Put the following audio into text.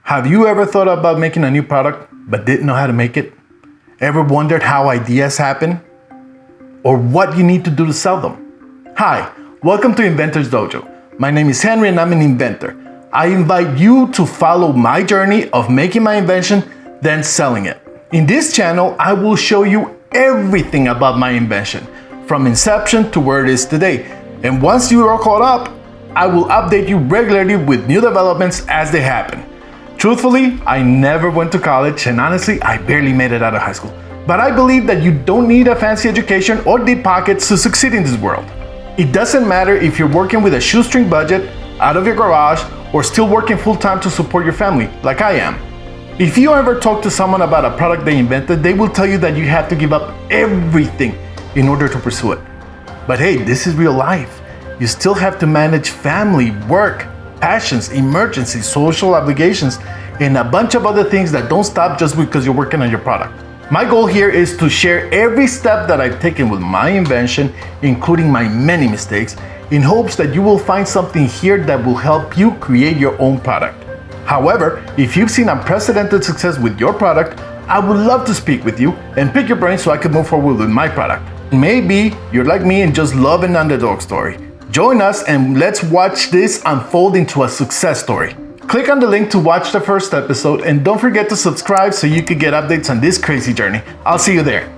Have you ever thought about making a new product but didn't know how to make it? Ever wondered how ideas happen? Or what you need to do to sell them? Hi, welcome to Inventors Dojo. My name is Henry and I'm an inventor. I invite you to follow my journey of making my invention, then selling it. In this channel, I will show you everything about my invention, from inception to where it is today. And once you are caught up, I will update you regularly with new developments as they happen. Truthfully, I never went to college, and honestly, I barely made it out of high school. But I believe that you don't need a fancy education or deep pockets to succeed in this world. It doesn't matter if you're working with a shoestring budget, out of your garage, or still working full-time to support your family, like I am. If you ever talk to someone about a product they invented, they will tell you that you have to give up everything in order to pursue it. But hey, this is real life. You still have to manage family, work, passions, emergencies, social obligations, and a bunch of other things that don't stop just because you're working on your product. My goal here is to share every step that I've taken with my invention, including my many mistakes, in hopes that you will find something here that will help you create your own product. However, if you've seen unprecedented success with your product, I would love to speak with you and pick your brain so I can move forward with my product. Maybe you're like me and just love an underdog story. Join us and let's watch this unfold into a success story. Click on the link to watch the first episode and don't forget to subscribe so you can get updates on this crazy journey. I'll see you there.